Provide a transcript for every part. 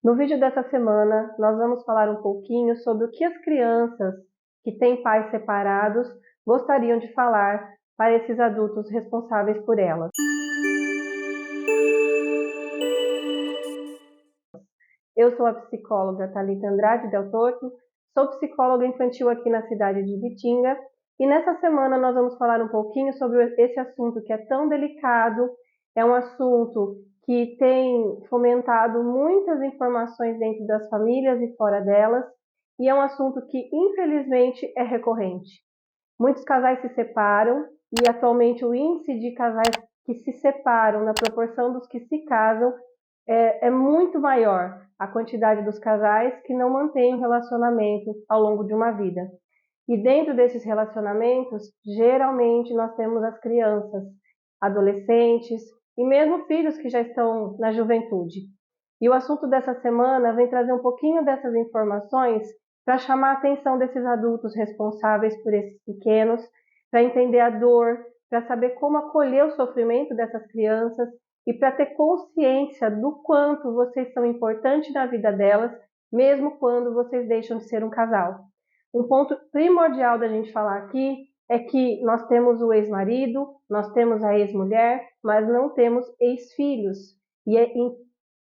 No vídeo dessa semana, nós vamos falar um pouquinho sobre o que as crianças que têm pais separados gostariam de falar para esses adultos responsáveis por elas. Eu sou a psicóloga Thalita Andrade Del Torto, sou psicóloga infantil aqui na cidade de Bitinga e nessa semana nós vamos falar um pouquinho sobre esse assunto que é tão delicado, é um assunto que tem fomentado muitas informações dentro das famílias e fora delas, e é um assunto que infelizmente é recorrente. Muitos casais se separam e atualmente o índice de casais que se separam na proporção dos que se casam é muito maior a quantidade dos casais que não mantêm um relacionamento ao longo de uma vida. E dentro desses relacionamentos, geralmente nós temos as crianças, adolescentes e mesmo filhos que já estão na juventude. E o assunto dessa semana vem trazer um pouquinho dessas informações para chamar a atenção desses adultos responsáveis por esses pequenos, para entender a dor, para saber como acolher o sofrimento dessas crianças e para ter consciência do quanto vocês são importantes na vida delas, mesmo quando vocês deixam de ser um casal. Um ponto primordial da gente falar aqui é que nós temos o ex-marido, nós temos a ex-mulher, mas não temos ex-filhos. E é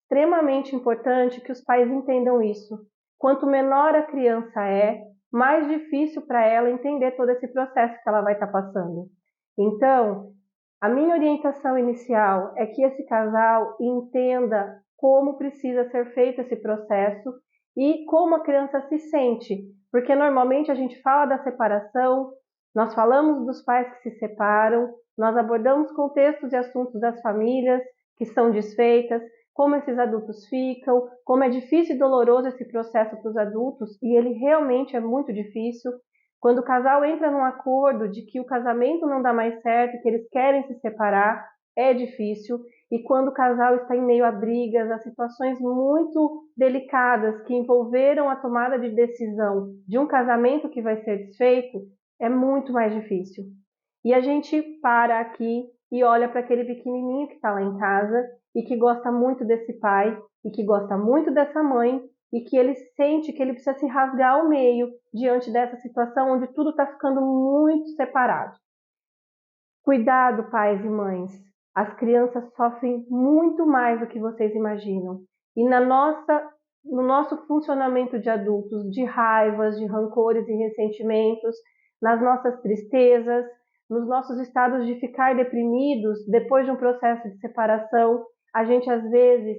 extremamente importante que os pais entendam isso. Quanto menor a criança é, mais difícil para ela entender todo esse processo que ela vai estar passando. Então, a minha orientação inicial é que esse casal entenda como precisa ser feito esse processo e como a criança se sente, porque normalmente a gente fala da separação, nós falamos dos pais que se separam, nós abordamos contextos e assuntos das famílias que são desfeitas, como esses adultos ficam, como é difícil e doloroso esse processo para os adultos, e ele realmente é muito difícil. Quando o casal entra num acordo de que o casamento não dá mais certo, que eles querem se separar, é difícil. E quando o casal está em meio a brigas, a situações muito delicadas que envolveram a tomada de decisão de um casamento que vai ser desfeito, é muito mais difícil. E a gente para aqui e olha para aquele pequenininho que está lá em casa e que gosta muito desse pai e que gosta muito dessa mãe e que ele sente que ele precisa se rasgar ao meio diante dessa situação onde tudo está ficando muito separado. Cuidado, pais e mães. As crianças sofrem muito mais do que vocês imaginam. E no nosso funcionamento de adultos, de raivas, de rancores e ressentimentos, nas nossas tristezas, nos nossos estados de ficar deprimidos depois de um processo de separação, a gente às vezes,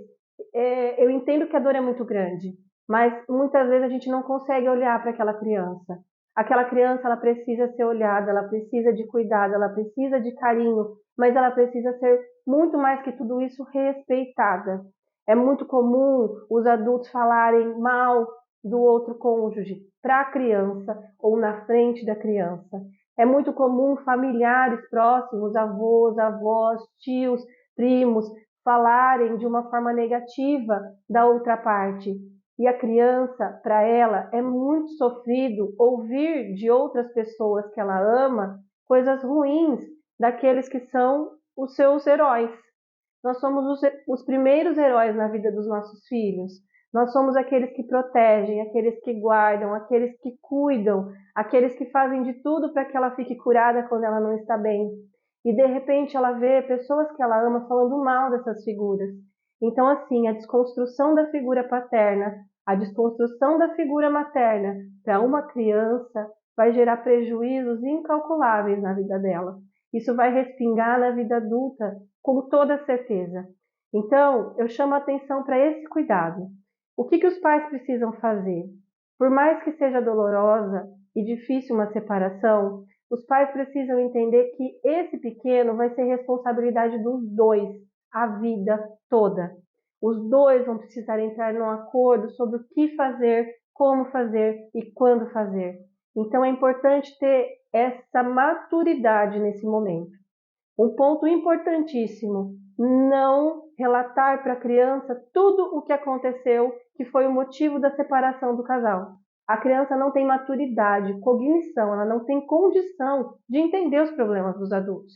eu entendo que a dor é muito grande, mas muitas vezes a gente não consegue olhar para aquela criança. Aquela criança, ela precisa ser olhada, ela precisa de cuidado, ela precisa de carinho, mas ela precisa ser muito mais que tudo isso respeitada. É muito comum os adultos falarem mal do outro cônjuge para a criança ou na frente da criança. É muito comum familiares próximos, avós, avós, tios, primos, falarem de uma forma negativa da outra parte. E a criança, para ela, é muito sofrido ouvir de outras pessoas que ela ama coisas ruins daqueles que são os seus heróis. Nós somos os primeiros heróis na vida dos nossos filhos. Nós somos aqueles que protegem, aqueles que guardam, aqueles que cuidam, aqueles que fazem de tudo para que ela fique curada quando ela não está bem. E de repente ela vê pessoas que ela ama falando mal dessas figuras. Então, assim, a desconstrução da figura paterna, a desconstrução da figura materna para uma criança vai gerar prejuízos incalculáveis na vida dela. Isso vai respingar na vida adulta, com toda certeza. Então, eu chamo a atenção para esse cuidado. O que os pais precisam fazer? Por mais que seja dolorosa e difícil uma separação, os pais precisam entender que esse pequeno vai ser responsabilidade dos dois, a vida toda. Os dois vão precisar entrar num acordo sobre o que fazer, como fazer e quando fazer. Então é importante ter essa maturidade nesse momento. Um ponto importantíssimo, não relatar para a criança tudo o que aconteceu, que foi o motivo da separação do casal. A criança não tem maturidade, cognição, ela não tem condição de entender os problemas dos adultos.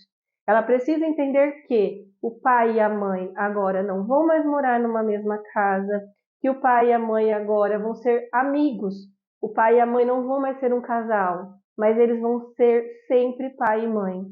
Ela precisa entender que o pai e a mãe agora não vão mais morar numa mesma casa, que o pai e a mãe agora vão ser amigos. O pai e a mãe não vão mais ser um casal, mas eles vão ser sempre pai e mãe.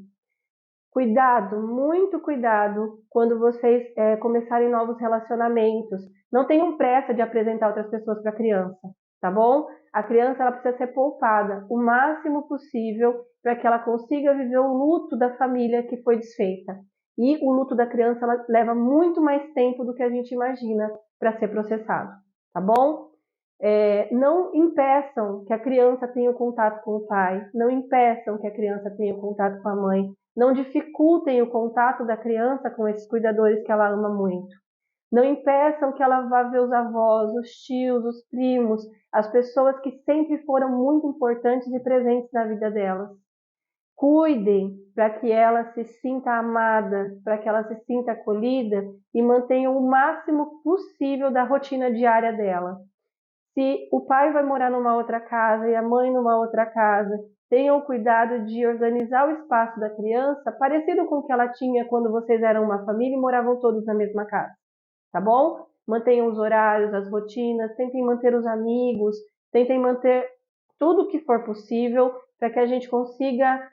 Cuidado, muito cuidado quando vocês começarem novos relacionamentos. Não tenham pressa de apresentar outras pessoas para a criança, tá bom? A criança ela precisa ser poupada o máximo possível para que ela consiga viver o luto da família que foi desfeita. E o luto da criança ela leva muito mais tempo do que a gente imagina para ser processado, tá bom? Não impeçam que a criança tenha o contato com o pai, não impeçam que a criança tenha o contato com a mãe, não dificultem o contato da criança com esses cuidadores que ela ama muito. Não impeçam que ela vá ver os avós, os tios, os primos, as pessoas que sempre foram muito importantes e presentes na vida delas. Cuidem para que ela se sinta amada, para que ela se sinta acolhida e mantenham o máximo possível da rotina diária dela. Se o pai vai morar numa outra casa e a mãe numa outra casa, tenham o cuidado de organizar o espaço da criança parecido com o que ela tinha quando vocês eram uma família e moravam todos na mesma casa, tá bom? Mantenham os horários, as rotinas, tentem manter os amigos, tentem manter tudo o que for possível para que a gente consiga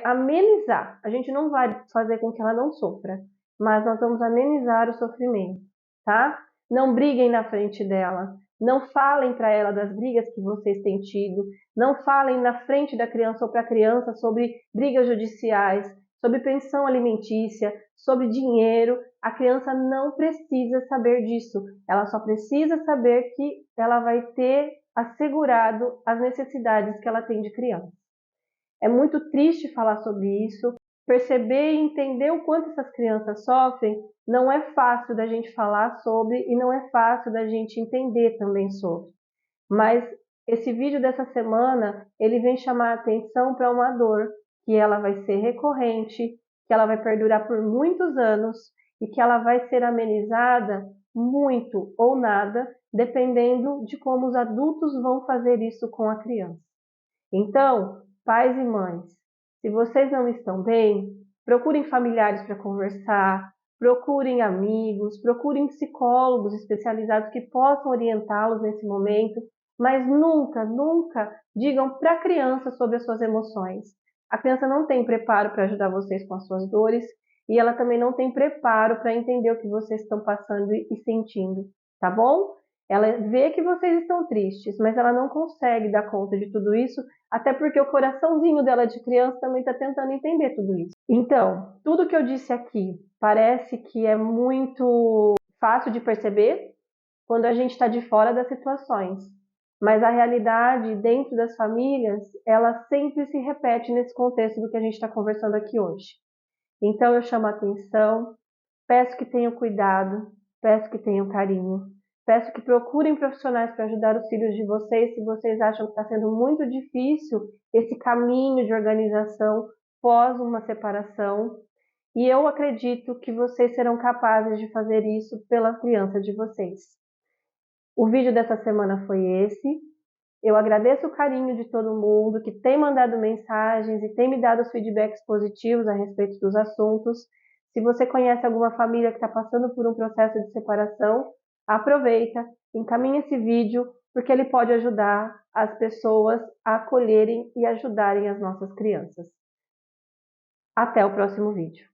amenizar. A gente não vai fazer com que ela não sofra, mas nós vamos amenizar o sofrimento, tá? Não briguem na frente dela, não falem para ela das brigas que vocês têm tido, não falem na frente da criança ou para a criança sobre brigas judiciais, sobre pensão alimentícia, sobre dinheiro. A criança não precisa saber disso, ela só precisa saber que ela vai ter assegurado as necessidades que ela tem de criança. É muito triste falar sobre isso, perceber e entender o quanto essas crianças sofrem não é fácil da gente falar sobre e não é fácil da gente entender também sobre. Mas esse vídeo dessa semana, ele vem chamar a atenção para uma dor que ela vai ser recorrente, que ela vai perdurar por muitos anos e que ela vai ser amenizada muito ou nada, dependendo de como os adultos vão fazer isso com a criança. Então, pais e mães, se vocês não estão bem, procurem familiares para conversar, procurem amigos, procurem psicólogos especializados que possam orientá-los nesse momento, mas nunca, nunca digam para a criança sobre as suas emoções. A criança não tem preparo para ajudar vocês com as suas dores e ela também não tem preparo para entender o que vocês estão passando e sentindo, tá bom? Ela vê que vocês estão tristes, mas ela não consegue dar conta de tudo isso, até porque o coraçãozinho dela de criança também está tentando entender tudo isso. Então, tudo que eu disse aqui parece que é muito fácil de perceber quando a gente está de fora das situações, mas a realidade dentro das famílias, ela sempre se repete nesse contexto do que a gente está conversando aqui hoje. Então eu chamo a atenção, peço que tenham cuidado, peço que tenham carinho, peço que procurem profissionais para ajudar os filhos de vocês se vocês acham que está sendo muito difícil esse caminho de organização pós uma separação. E eu acredito que vocês serão capazes de fazer isso pela criança de vocês. O vídeo dessa semana foi esse. Eu agradeço o carinho de todo mundo que tem mandado mensagens e tem me dado os feedbacks positivos a respeito dos assuntos. Se você conhece alguma família que está passando por um processo de separação, aproveita, encaminhe esse vídeo, porque ele pode ajudar as pessoas a acolherem e ajudarem as nossas crianças. Até o próximo vídeo.